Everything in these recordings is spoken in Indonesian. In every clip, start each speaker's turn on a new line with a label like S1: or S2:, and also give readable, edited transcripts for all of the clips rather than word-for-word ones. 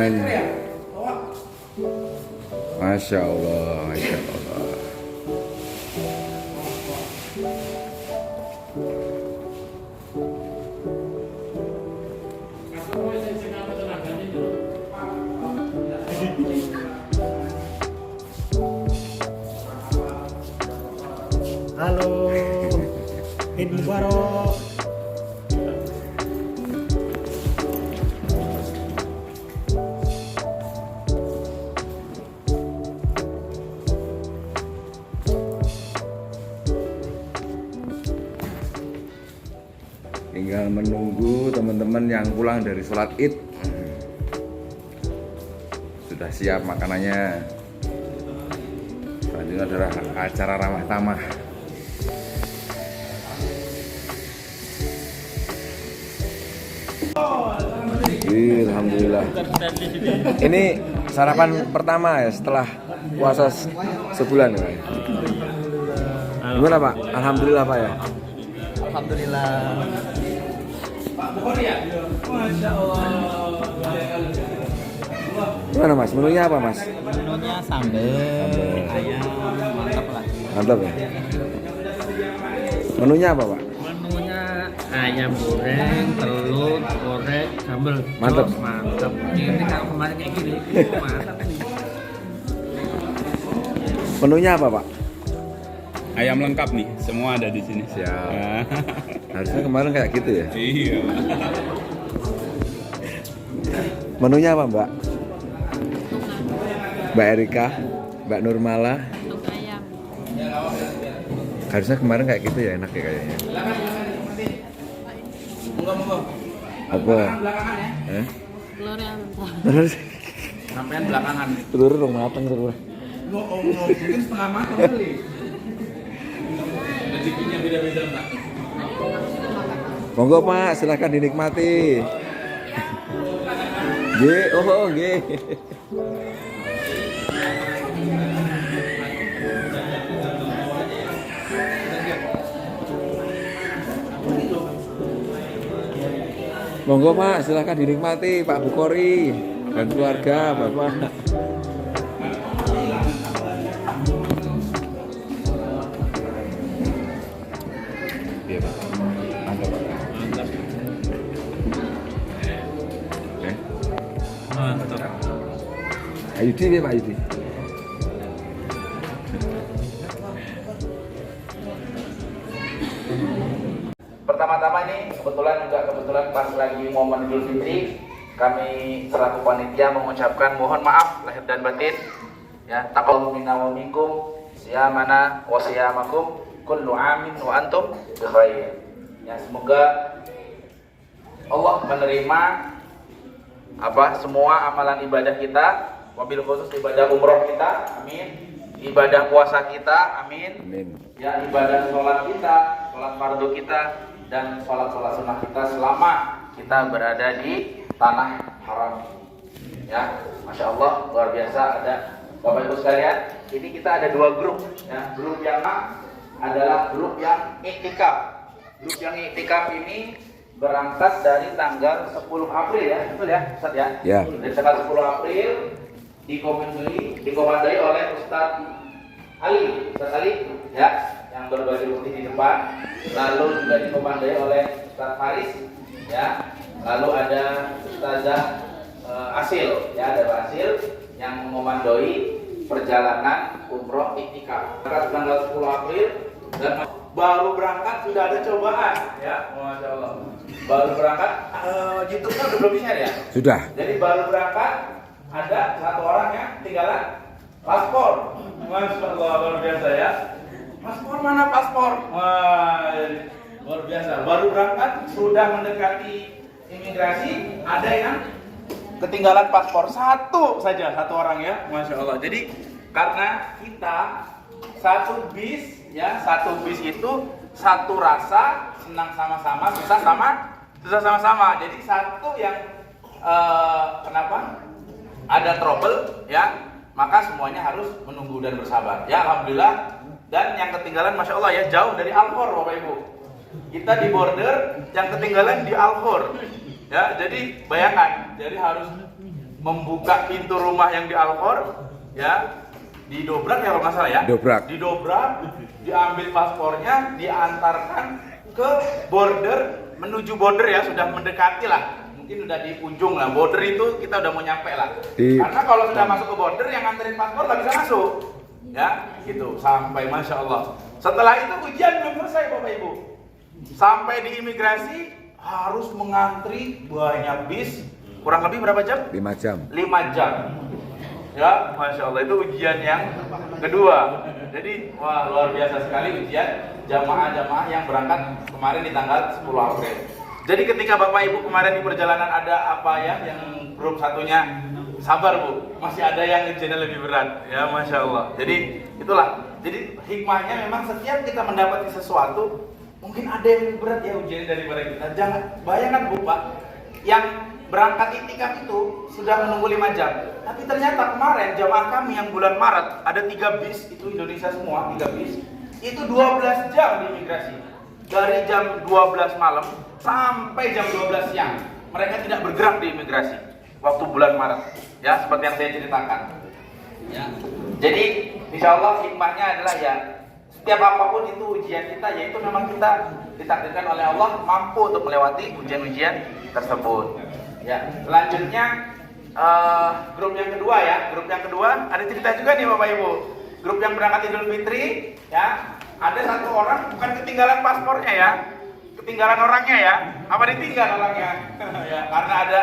S1: Masya Allah, Masya Allah.
S2: Halo, Eid Mubarak.
S1: Tinggal menunggu teman-teman yang pulang dari sholat Id. Sudah siap makanannya. Selanjutnya adalah acara ramah tamah. Alhamdulillah. Ini sarapan pertama ya setelah puasa sebulan ya. Gimana Pak? Alhamdulillah Pak ya.
S2: Alhamdulillah. Masya Allah.
S1: Gimana Mas? Menunya apa Mas?
S2: Menunya sambal, ayam, mantap lah.
S1: Mantap ya. Menunya apa Pak?
S2: Menunya ayam goreng, telur, goreng, sambal.
S1: Mantap.
S2: Mantap. Ini kalau kemarin kayak gini, mantap ini.
S1: Menunya apa Pak?
S3: Ayam lengkap nih, semua ada di sini.
S1: Siap.
S3: Ya.
S1: Harusnya kemarin kayak gitu ya.
S3: Iya.
S1: Menunya apa Mbak? Mbak Erika, Mbak Nurmala.
S4: Untuk ayam.
S1: Harusnya kemarin kayak gitu ya, enak ya kayaknya. Apa?
S4: Telur yang mentah.
S1: Terus
S2: Sampean belakangan.
S1: telur dong matang telur.
S2: Mungkin setengah matang kali. Rezekinya beda-beda Mbak.
S1: Monggo Pak, silahkan dinikmati. Nggih, oh nggih. Monggo Pak, silahkan dinikmati Pak Bukhari dan keluarga Bapak. Iya Pak. Mantap Pak. Oke.
S2: Mantap.
S1: Ayudi ya Pak Ayudi.
S5: Pertama-tama nih kebetulan pas lagi momen Idul Fitri, kami selaku panitia mengucapkan mohon maaf lahir dan batin. Ya, taqabbal minna wa minkum siyamana wa siyamakum kullu amin wa antum bi khair. Ya, semoga Allah menerima semua amalan ibadah kita, wabil khusus ibadah umroh kita, amin. Ibadah puasa kita, amin.
S1: Amin.
S5: Ya, ibadah sholat kita, sholat fardu kita, dan sholat sunnah kita selama kita berada di tanah haram. Ya, masya Allah, luar biasa. Ada Bapak Ibu sekalian, ini kita ada dua grup. Ya, grup yang A adalah grup yang iktikaf. Grup yang iktikaf ini berangkat dari tanggal 10 April ya, betul ya, Ustaz ya?
S1: Ya.
S5: Dari tanggal 10 April dikomandoi oleh Ustaz Ali, ya, yang berbaju putih di depan. Lalu juga dikomandoi oleh Ustaz Faris, ya. Lalu ada Ustazah Asil, ya, ada Asil yang mengomandoi perjalanan umroh iktikaf. Berangkat tanggal 10 April dan baru berangkat sudah ada cobaan, ya, masya Allah. Baru berangkat, YouTube-nya udah belum share ya?
S1: Sudah.
S5: Jadi baru berangkat ada satu orang yang ketinggalan paspor. Masya Allah, luar biasa ya. Paspor mana paspor? Wah, luar biasa. Baru berangkat sudah mendekati imigrasi, ada yang ketinggalan paspor satu orang ya, masya Allah. Jadi karena kita satu bis itu satu rasa, senang sama-sama, susah sama-sama. Jadi satu yang kenapa ada trouble ya, maka semuanya harus menunggu dan bersabar. Ya, alhamdulillah. Dan yang ketinggalan, masya Allah ya, jauh dari Al-Khor, Bapak Ibu. Kita di border, yang ketinggalan di Al-Khor. Ya, jadi bayangkan, jadi harus membuka pintu rumah yang di Al-Khor, ya, didobrak ya kalau nggak salah ya. Didobrak, diambil paspornya, diantarkan ke border, menuju border ya, sudah mendekati lah. Mungkin udah di ujung lah, border itu kita udah mau nyampe lah. Karena kalau sudah masuk ke border, yang nganterin paspor nggak bisa masuk. Ya, gitu, sampai Masya Allah. Setelah itu ujian belum selesai Bapak Ibu. Sampai di imigrasi, harus mengantri banyak bis. Kurang lebih berapa jam?
S1: 5 jam.
S5: 5 jam. Ya, Masya Allah, itu ujian yang kedua. Jadi, wah, luar biasa sekali ujian jamaah-jamaah yang berangkat kemarin di tanggal 10 April. Jadi ketika Bapak Ibu kemarin di perjalanan ada apa ya, yang grup satunya sabar Bu, masih ada yang ujiannya lebih berat. Ya, Masya Allah. Jadi, itulah. Jadi hikmahnya memang setiap kita mendapati sesuatu, mungkin ada yang lebih berat ya ujian daripada kita. Jangan, bayangkan Bu Pak, yang berangkat iktikaf itu sudah menunggu 5 jam. Tapi ternyata kemarin jamaah kami yang bulan Maret ada 3 bis, itu Indonesia semua 3 bis, itu 12 jam di imigrasi. Dari jam 12 malam sampai jam 12 siang. Mereka tidak bergerak di imigrasi waktu bulan Maret. Ya, seperti yang saya ceritakan. Ya. Jadi, insya Allah hikmahnya adalah ya, setiap apapun itu ujian kita, yaitu memang kita ditakdirkan oleh Allah mampu untuk melewati ujian-ujian tersebut. Ya, selanjutnya grup yang kedua ya. Grup yang kedua ada cerita juga nih Bapak Ibu. Grup yang berangkat Idul Fitri ya, ada satu orang bukan ketinggalan paspornya ya, ketinggalan orangnya ya. Apa ditinggal orangnya? Ya, karena ada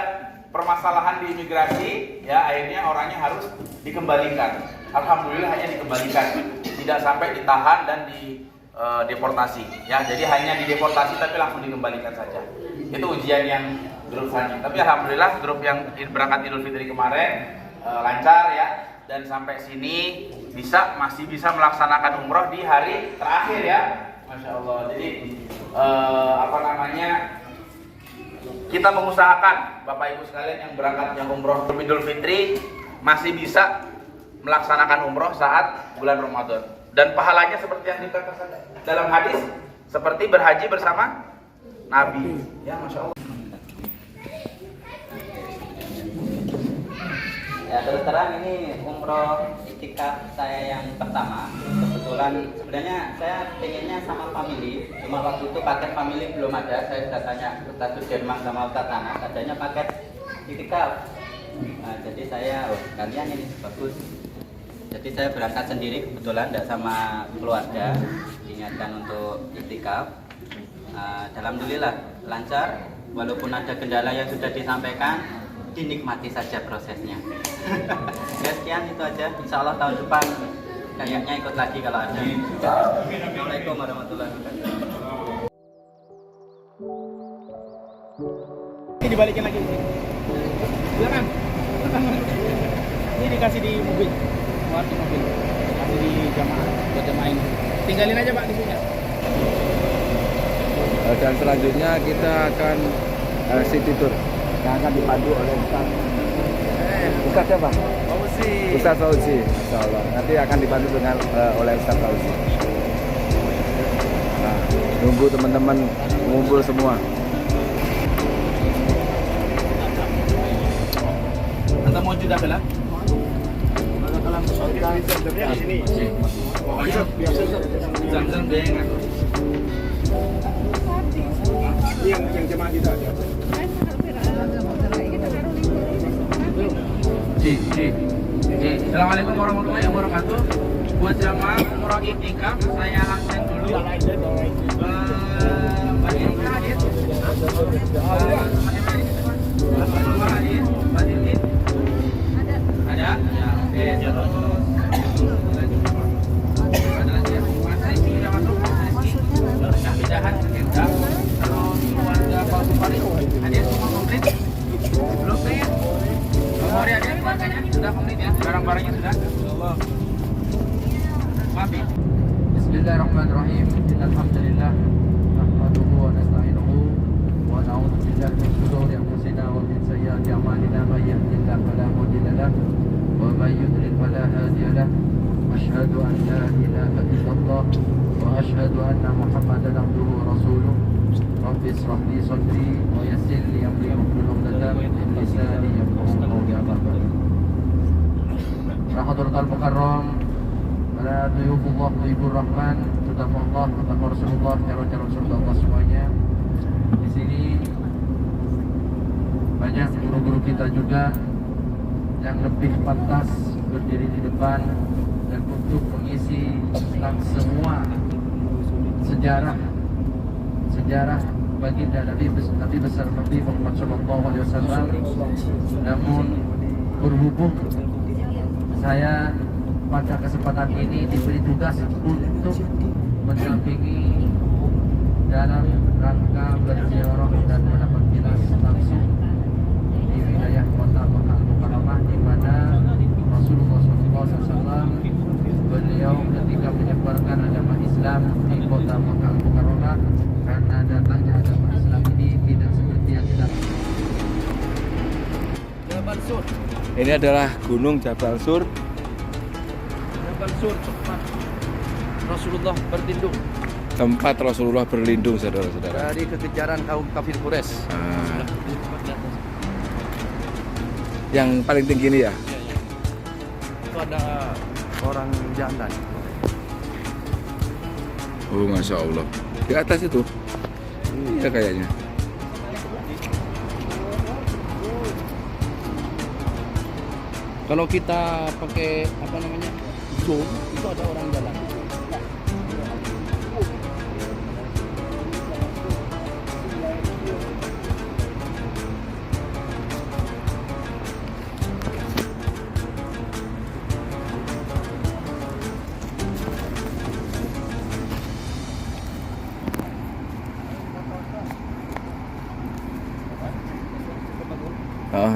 S5: permasalahan di imigrasi ya, akhirnya orangnya harus dikembalikan. Alhamdulillah hanya dikembalikan, tidak sampai ditahan dan deportasi ya. Jadi hanya dideportasi tapi langsung dikembalikan saja. Itu ujian yang grup selanjutnya. Tapi alhamdulillah grup yang berangkat Idul Fitri kemarin lancar ya, dan sampai sini masih bisa melaksanakan umroh di hari terakhir ya, Masya Allah. Jadi kita mengusahakan Bapak Ibu sekalian yang berangkat yang umroh Idul Fitri masih bisa melaksanakan umroh saat bulan Ramadan, dan pahalanya seperti yang dikatakan dalam hadis, seperti berhaji bersama Nabi ya, Masya Allah.
S6: Ya, terus terang ini umroh iktikaf saya yang pertama. Kebetulan sebenarnya saya pengennya sama family, cuma waktu itu paket family belum ada. Saya sudah tanya Ustaz Sudirman sama Ustaz Anas, adanya paket iktikaf. Nah, jadi saya, kalian ini bagus. Jadi saya berangkat sendiri, kebetulan tidak sama keluarga, diingatkan untuk iktikaf. Alhamdulillah lancar, walaupun ada kendala yang sudah disampaikan, dinikmati saja prosesnya. Ya, sekian itu aja. Insya Allah tahun depan kayaknya ikut lagi kalau ada. Assalamualaikum warahmatullahi wabarakatuh.
S2: Ini dibalikin lagi. Silakan. Ini dikasih di mobil, keluar di mobil, kasih di jamaah buat jamaah ini. Tinggalin aja Pak di sini.
S1: Dan selanjutnya kita akan city tour yang akan dipandu oleh Ustaz siapa? Ustaz Fauzi. Insya Allah nanti akan dipandu dengan oleh Ustaz Fauzi. Nah, nunggu teman-teman ngumpul semua.
S5: Anda mau juga bela? Di sini. Zam-zam dia yang ngatur.
S2: Yang jemaah kita ada.
S5: Assalamualaikum warahmatullahi wabarakatuh. Buat jamaah umroh iktikaf, saya absen dulu. Mbak Erika hadir. Mbak Titin ada? Ya, oke. Pindahan kita terus keluarga Pak Bupati hadir semua komplit. Belum ya? Hari ada keluarganya sudah komplit ya, barang-barangnya sudah. Maaf. Bismillahirrahmanirrahim. Alhamdulillah.
S7: li sadri wa yassir li amri wahlul 'uqdatam min lisani yafqahu qawli. Rahmatul Mukarram, para duyufullah, duyufur rahman, Allah, tentang Rasulullah, calon-calon surga Allah semuanya. Di sini banyak guru-guru kita juga yang lebih pantas berdiri di depan dan untuk mengisi tentang semua sejarah baginda Nabi besar Nabi Muhammad SAW. Namun berhubung saya pada kesempatan ini diberi tugas untuk mendampingi dalam rangka berziarah dan mendapat jelas langsung di wilayah kota Makkah Mukarramah, di mana Rasulullah SAW beliau ketika menyebarkan agama Islam di kota Makkah Mukarramah, karena datangnya agama Islam ini tidak seperti yang kita. Jabal Sur.
S1: Ini adalah Gunung Jabal Sur.
S7: Jabal Sur, tempat Rasulullah berlindung
S1: Tempat Rasulullah berlindung, saudara-saudara.
S7: dari kekejaran kaum kafir Quraisy.
S1: Yang paling tinggi ini ya.
S7: Itu ada orang jantan.
S1: Oh, masya Allah. Di atas itu. Iya kayaknya.
S7: Kalau kita pakai zoom, itu ada orang jalan.
S1: Oh,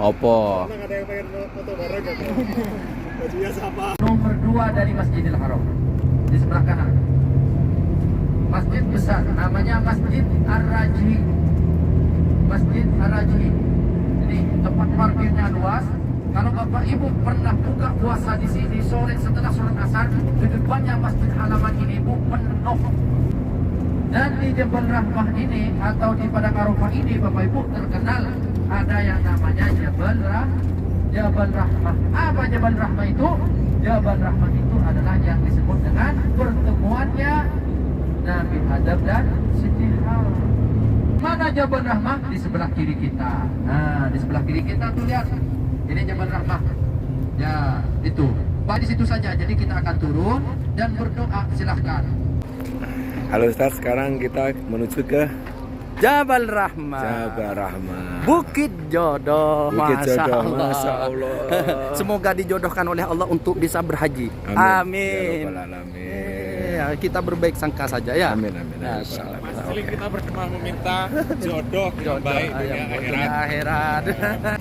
S1: Opo.
S7: Nomor 2 dari Masjidil Haram di sebelah kanan. Masjid besar namanya Masjid Ar-Rajhi. Masjid Ar-Rajhi. Jadi tempat parkirnya luas. Kalau Bapak Ibu pernah buka puasa di sini sore setelah sholat asar, di depannya masjid halaman ini Bu penuh. Dan di Jabal Rahmah ini atau di Padang Arafah ini Bapak Ibu terkenal ada yang namanya Jabal Rahmah. Apa Jabal Rahmah itu? Jabal Rahmah itu adalah yang disebut dengan pertemuannya Nabi Adam dan Siti Hawa. Mana Jabal Rahmah? Di sebelah kiri kita. Nah, di sebelah kiri kita tuh lihat. Ini Jabal Rahmah. Ya, itu. Pak, di situ saja. Jadi kita akan turun dan berdoa. Silahkan.
S1: Halo Ustaz, sekarang kita menuju ke
S7: Jabal Rahmah.
S1: Jabal Rahmah.
S7: Bukit Jodoh.
S1: Bukit
S7: Masya
S1: Jodoh,
S7: Allah.
S1: Masya Allah.
S7: Semoga dijodohkan oleh Allah untuk bisa berhaji.
S1: Amin.
S7: Amin.
S1: Ya Rabbal Alamin.
S7: Ya, kita berbaik sangka saja ya.
S1: Amin, amin.
S7: Ya,
S3: Paling kita berdoa meminta jodoh yang baik dunia akhirat.
S7: akhirat.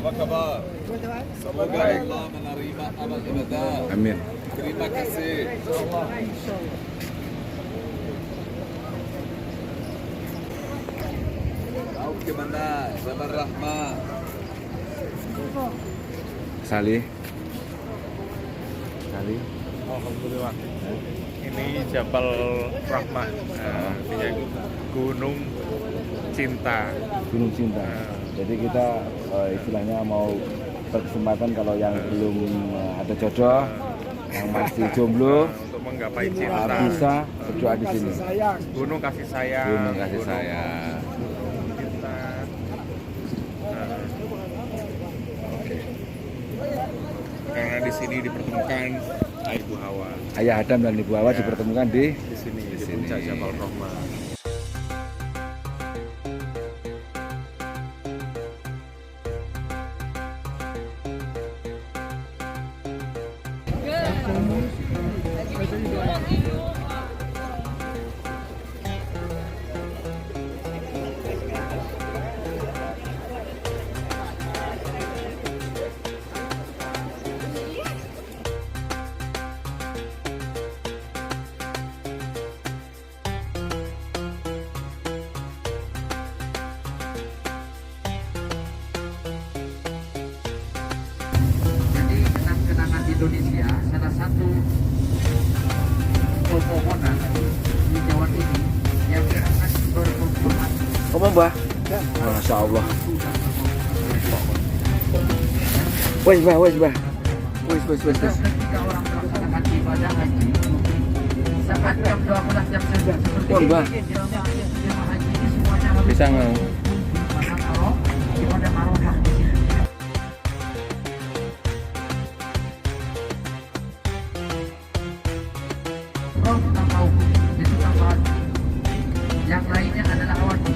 S3: Apa kabar? Semoga Allah menerima amal ibadah.
S1: Amin.
S3: Terima kasih. Kau gimana? Jabal Rahmah.
S1: Sali.
S8: Alhamdulillah. Ini Jabal Rahmah, artinya Gunung Cinta.
S1: Gunung Cinta. Jadi kita istilahnya mau berkesempatan kalau yang belum ada jodoh, yang masih jomblo,
S8: Untuk menggapai cinta.
S1: bisa berdoa di sini.
S8: Gunung kasih sayang.
S1: Gunung kasih sayang.
S8: Cinta. Karena di sini dipertemukan Ibu Hawa.
S1: Ayah Adam dan Ibu Hawa dipertemukan di
S8: Di
S1: sini.
S8: puncak Jabal Rahmah.
S7: Indonesia, salah satu pepohonan di Jawa ini yang sangat bermanfaat.
S1: Kamu Mbah? Masya Allah. Wes Mbah. Wes.
S7: Ketika orang melaksanakan ibadah haji, saat jam 12 jam 11 seperti
S1: Wah, Mbah.
S7: ini, jemaah haji ini semuanya harus
S8: Bisa nggak?
S7: ibadah Arafah di sini. Kita tahu itu tambahan. Yang lainnya adalah wajib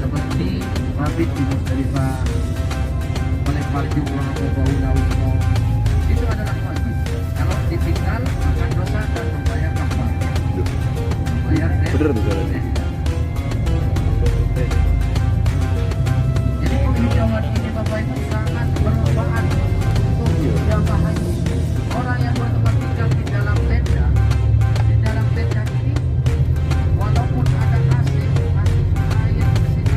S7: seperti mabit di Musdalifah, melempar jumrah atau bau laut, itu adalah wajib. Kalau ditinggal akan dosa dan membayar kafarah. Membayar
S1: Bener tuh jalan.
S7: Jadi penghijauan ini Bapak Ibu sangat bermanfaat untuk jamaah haji. Orang yang bertempat tinggal di dalam tenda ini, walaupun ada AC, masih air di sini.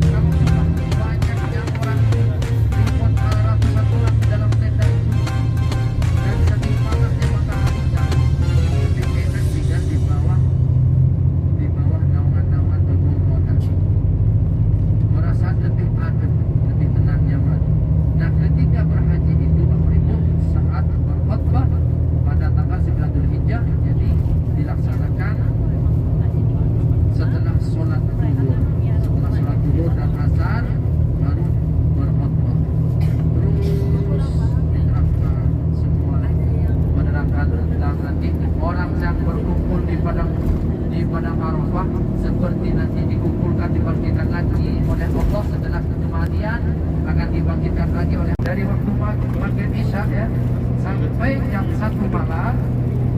S7: Kalau sudah banyak yang orang ribuan ratusan orang di dalam tenda itu, dan saking panasnya matahari lebih enak tinggal di bawah naungan pegunungan. Merasa lebih adem, lebih tenang, nyaman. Nah, ketika berhaji itu Bapak Ibu, saat berkhutbah pada tanggal 9 Dzulhijjah, jadi dilaksanakan setelah sholat zuhur dan asar baru berkhutbah. Terus diterapkan semua, menerangkan tentang nanti orang yang berkumpul di padang Arafah seperti nanti dikumpulkan, dibangkitkan lagi oleh Allah setelah kematian, akan dibangkitkan lagi oleh dari waktu maghrib isya ya sampai jam 1 malam.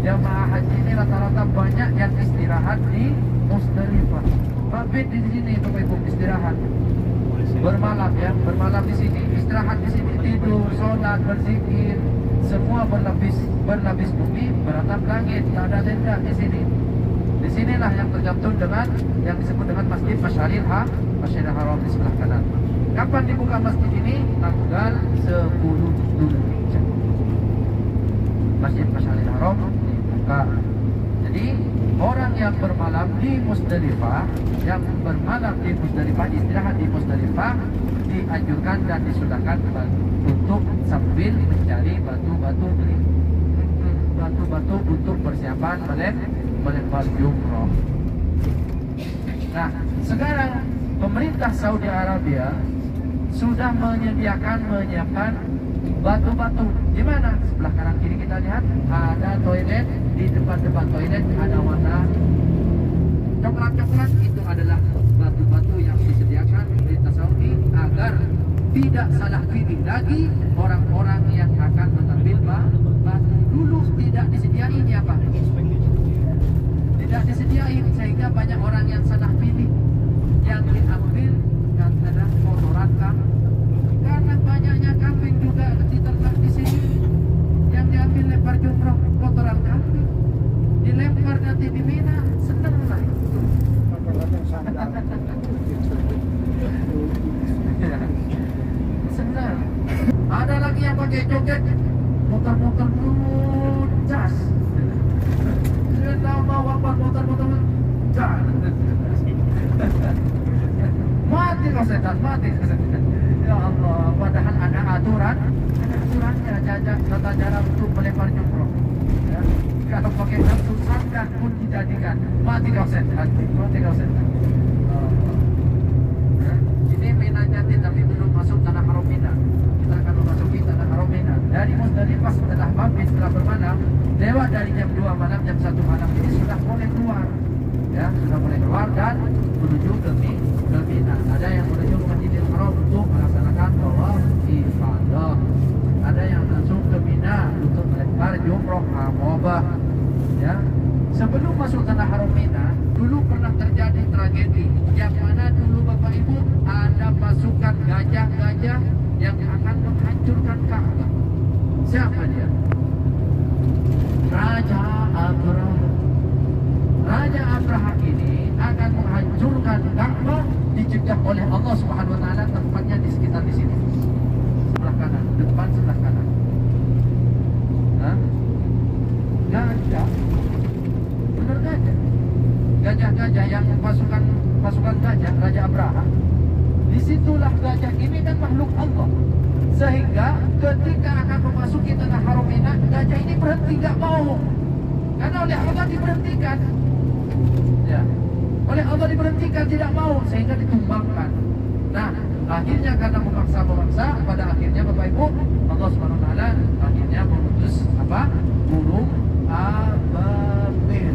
S7: Jamaah haji ini rata-rata banyak yang istirahat di Musdalifah. Mabit di sini Bapak Ibu, istirahat bermalam ya, bermalam di sini, istirahat di sini, tidur, sholat, berzikir, semua berlapis bumi, beratap langit, tak ada tenda di sini. Di sinilah yang tergantung dengan yang disebut dengan Masjid Masjidil Haram di sebelah kanan. Kapan dibuka masjid ini? Tanggal 10 Dzulhijjah. Masjid Masjidil Haram dibuka. Jadi orang yang bermalam di Musdalifah, istirahat di Musdalifah, dianjurkan dan disunahkan untuk sambil mencari batu-batu untuk persiapan melempar jumroh. Nah, sekarang pemerintah Saudi Arabia sudah menyiapkan batu-batu. Di mana? Sebelah kanan kiri kita lihat ada toilet. Di depan toilet ada warna coklat-coklat. Itu adalah batu-batu yang disediakan pemerintah Saudi agar tidak salah pilih lagi orang-orang yang akan mengambil batu. Dulu tidak disediain ya Pak. Tidak disediain sehingga banyak orang yang salah pilih. Yang diambil adalah kotoran kambing. Karena banyaknya kambing juga diternak di sini. Yang diambil lempar jumroh kotoran kambing. Dilempar nanti di Mina, seneng lah. Senang. Ada lagi yang pakai joget, muter-muter jas. Sudah mau apa muter-muter jas. Mati kau setan, mati. Ya Allah, padahal ada aturannya, tata cara untuk melempar jumroh. Ya. Kalau pakai satu sandang pun dijadikan, mati kau setan. Ini Mina Jati tapi belum masuk tanah haram Mina. Kita akan memasuki tanah haram Mina. Dari Musdalifah setelah mabit, setelah bermalam, lewat dari jam 2 malam, jam 1 malam ini sudah boleh keluar. Ya, sudah boleh keluar dan menuju ke Mina. Ada yang menuju ke Masjidil Haram untuk melaksanakan tawaf ifadah. Ada yang langsung ke Mina untuk melempar jumroh aqabah. Ya. Sebelum masuk tanah haram Mina, dulu pernah terjadi tragedi yang mana dulu Bapak Ibu ada pasukan gajah-gajah yang akan menghancurkan Ka'bah. Siapa dia? Raja Abraha. Raja Abraha ini akan menghancurkan Ka'bah, dicegah oleh Allah Subhanahu wa taala, tempatnya di sekitar di sini. Sebelah kanan, depan sebelah kanan. yang pasukan gajah, Raja Abraha. Disitulah gajah ini kan makhluk Allah. Sehingga ketika akan memasuki tengah haram Mina, gajah ini berhenti, nggak mau. Karena oleh Allah diberhentikan. Ya, oleh Allah diberhentikan, tidak mau, sehingga ditumbangkan. Nah, akhirnya karena memaksa, pada akhirnya Bapak Ibu, Allah SWT akhirnya mengutus apa? Burung ababil.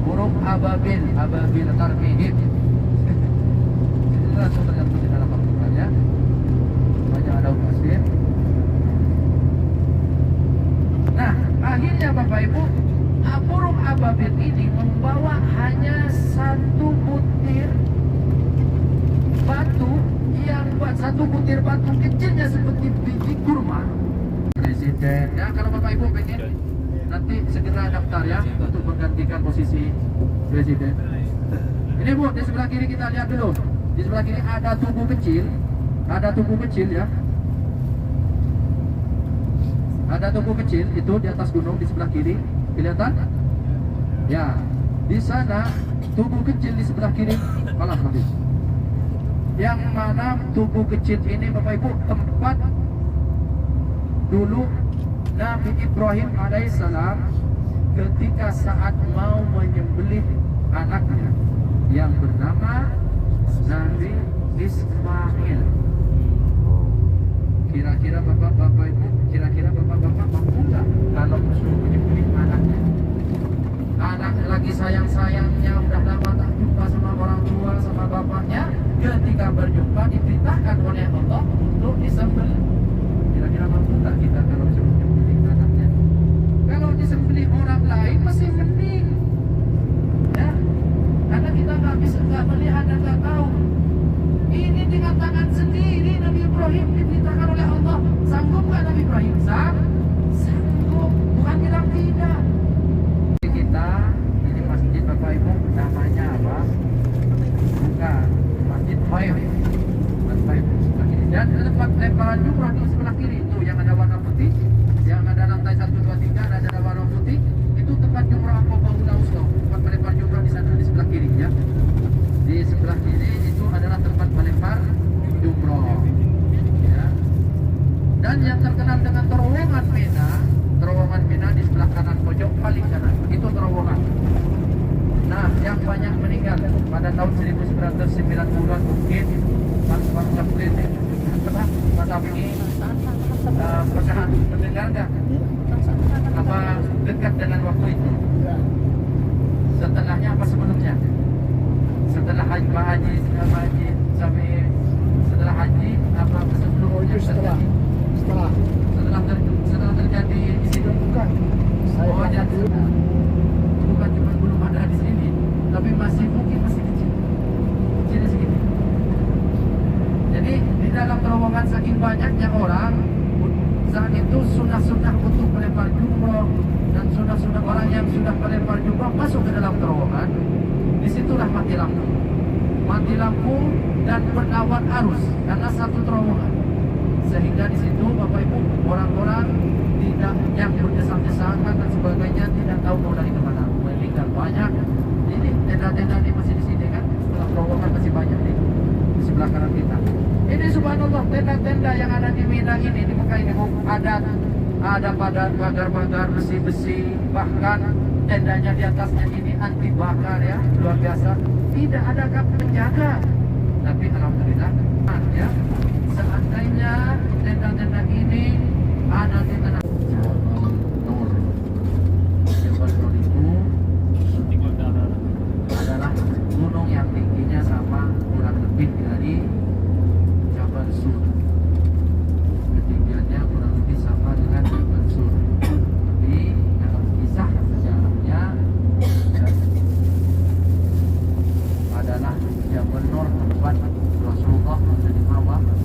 S7: Burung ababil, ababil tarmihim. Itu langsung tergantung di dalam Al-Quran ya. Banyak ada tafsir. Nah, akhirnya Bapak Ibu, burung ababil ini membawa hanya satu butir batu yang buat satu butir batu kecilnya seperti biji kurma. Presiden ya, kalau Bapak Ibu pengen nanti segera daftar ya untuk menggantikan posisi presiden. Ini Bu, di sebelah kiri kita lihat dulu. Di sebelah kiri ada tubuh kecil ya. Ada tubuh kecil itu di atas gunung di sebelah kiri, kelihatan? Ya, di sana tubuh kecil di sebelah kiri malah habis. Yang mana tubuh kecil ini Bapak Ibu tempat dulu Nabi Ibrahim alaihissalam ketika saat mau menyembelih anaknya yang bernama Nabi Ismail. Kira-kira Bapak-Bapak Ibu, kira-kira Bapak-Bapak mampu nggak kalau suruh menyembelih anaknya? Anak lagi sayang-sayangnya, udah lama tak jumpa sama orang tua, sama bapaknya. Ketika berjumpa diperintahkan oleh Allah untuk disembelih. Kira-kira mampu nggak kita kalau suruh menyembelih anaknya? Kalau disembelih orang lain masih mending, ya, karena kita nggak melihat dan nggak tahu. Ini dengan tangan sendiri Nabi Ibrahim diperintahkan oleh Allah. Sanggup nggak Nabi Ibrahim? Sanggup, bukan bilang tidak. Kita ini masjid Bapak Ibu namanya apa? Bukan Masjid Khaif. Dan tempat lemparan jumrah di sebelah kiri itu yang ada warna putih, yang ada lantai 1, 2, 3 dan ada warna putih, itu tempat jumrah Aqabah Ula-Wusta. Tempat melempar jumrah di sana di sebelah kiri ya. Di sebelah kiri itu adalah tempat melempar jumrah. Ya. Dan yang terkenal dengan terowongan Mina di sebelah kanan pojok paling kanan itu terowongan. Nah, yang banyak meninggal pada tahun 1990-an mungkin Pak Syafrin ya. Pak Syafrin pernah mendengar nggak apa dekat dengan waktu itu? Setelahnya apa sebelumnya? Setelah haji sampai setelah haji apa sebelumnya? Setelah terjadi di sini bukan? Oh, jadi bukan cuma belum ada di sini, tapi masih mungkin masih kecil segini. Jadi di dalam terowongan saking banyaknya orang, saat itu sunnah-sunnah untuk melempar jumroh dan sunnah-sunnah orang yang sudah melempar jumroh masuk ke dalam terowongan. Disitulah mati lampu dan berawan arus karena satu terowongan. Sehingga di situ Bapak Ibu orang-orang tidak yang berdesak-desakan dan sebagainya tidak tahu mau dari kemana. Meninggal banyak. Ini tenda-tenda ini masih di sini kan. Setelah terowongan masih banyak nih di sebelah kanan kita. Ini subhanallah tenda-tenda yang ada di Mina ini di Mekah ini ada pada pagar-pagar besi-besi, bahkan tendanya di atasnya ini anti bakar ya, luar biasa. Tidak ada penjaga. Tapi alhamdulillah ya. Seandainya tenda-tenda ini ada tenda Jabal Nur itu adalah gunung yang tingginya sama kurang lebih dari Jabal Sur. Ketinggiannya kurang lebih sama dengan Jabal Sur. Tapi dalam kisah sejarahnya adalah Jabal Nur tempat Rasulullah menerima wahyu.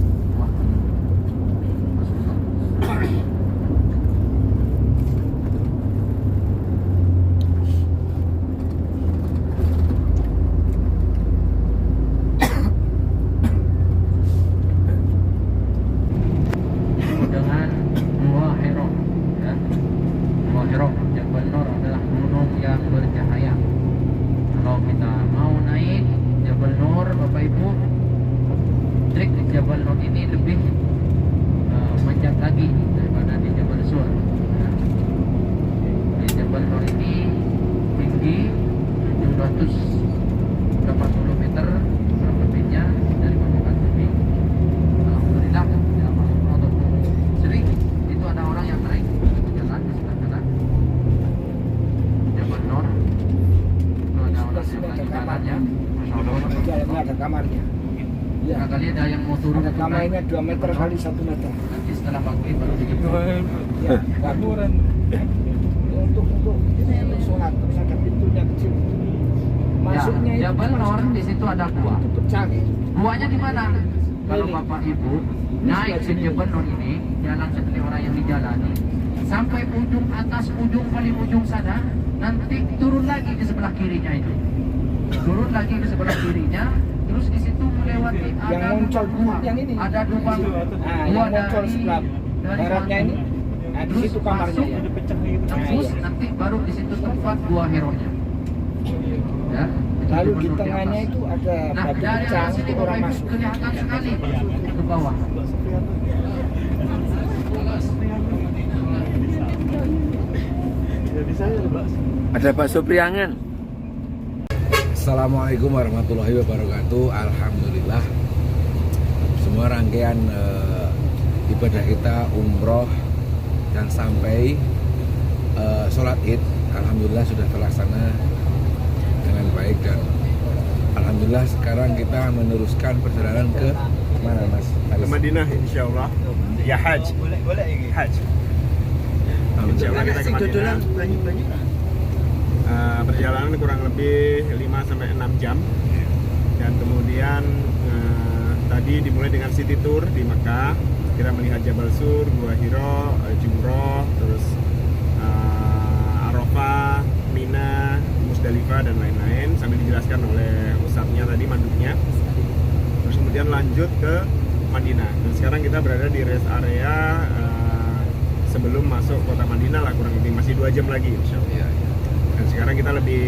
S9: Lainnya 2 meter kali 1 meter.
S7: Nanti setelah maghrib baru dijemput.
S9: Ya, untuk sholat terus ada pintunya kecil. Masuknya
S7: Ya, Jabal Nur di situ ada gua.
S9: itu pecah.
S7: Guanya di mana? Kalau Bapak Ibu naik ke Jabal Nur ini, jalan seperti orang yang dijalani, sampai ujung atas, ujung paling ujung sana, nanti turun lagi di sebelah kirinya itu. Turun lagi di sebelah kirinya, terus di situ melewati ada
S9: muncul
S7: gua,
S9: yang ini.
S7: ada lubang
S9: Nah,
S7: gua
S9: yang muncul sebelah baratnya ini. Nah, di situ kamarnya ya.
S7: Tembus, nanti baru di situ tempat gua hero-nya. Ya, itu
S9: Lalu di
S7: Jabal Nur
S9: tengahnya
S7: atas.
S9: itu ada
S7: Nah,
S9: batu
S7: dari
S9: pecah
S7: atas ini
S9: untuk
S7: Bapak
S9: orang
S7: Ibu
S9: masuk.
S7: kelihatan sekali ke bawah.
S1: Ada bakso priangan. Assalamualaikum warahmatullahi wabarakatuh. Alhamdulillah, semua rangkaian ibadah kita umroh dan sampai sholat id, alhamdulillah sudah terlaksana dengan baik, dan alhamdulillah sekarang kita meneruskan perjalanan ke mana, Mas?
S10: Ke Madinah, insya Allah. Ya Hajj. Hajj. Insya Allah kita ke Madinah. Perjalanan kurang lebih 5-6 jam. Dan kemudian tadi dimulai dengan city tour di Mekah. Kita melihat Jabal Sur, Gua Hiro, Jumroh, terus Arafah, Mina, Musdalifah, dan lain-lain, sambil dijelaskan oleh ustadznya tadi, manduknya. Terus kemudian lanjut ke Madinah. Dan sekarang kita berada di rest area sebelum masuk kota Madinah lah, kurang lebih masih 2 jam lagi insya Allah. Dan sekarang kita lebih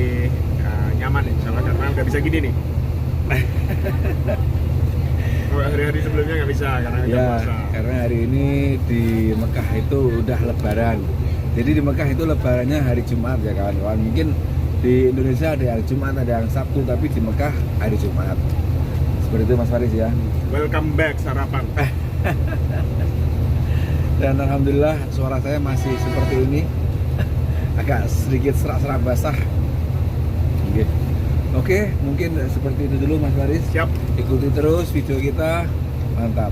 S10: nyaman insya Allah karena udah bisa gini nih. Hari-hari sebelumnya nggak bisa karena udah
S1: Ya,
S10: puasa.
S1: karena hari ini di Mekah itu udah Lebaran. Jadi di Mekah itu Lebarannya hari Jumat ya kawan-kawan. Mungkin di Indonesia ada yang Jumat, ada yang Sabtu, tapi di Mekah hari Jumat. Seperti itu Mas Faris ya.
S10: Welcome back sarapan.
S1: Dan alhamdulillah suara saya masih seperti ini. Agak sedikit serak-serak basah. Oke, mungkin seperti itu dulu Mas Faris.
S10: Siap.
S1: Ikuti terus video kita. Mantap.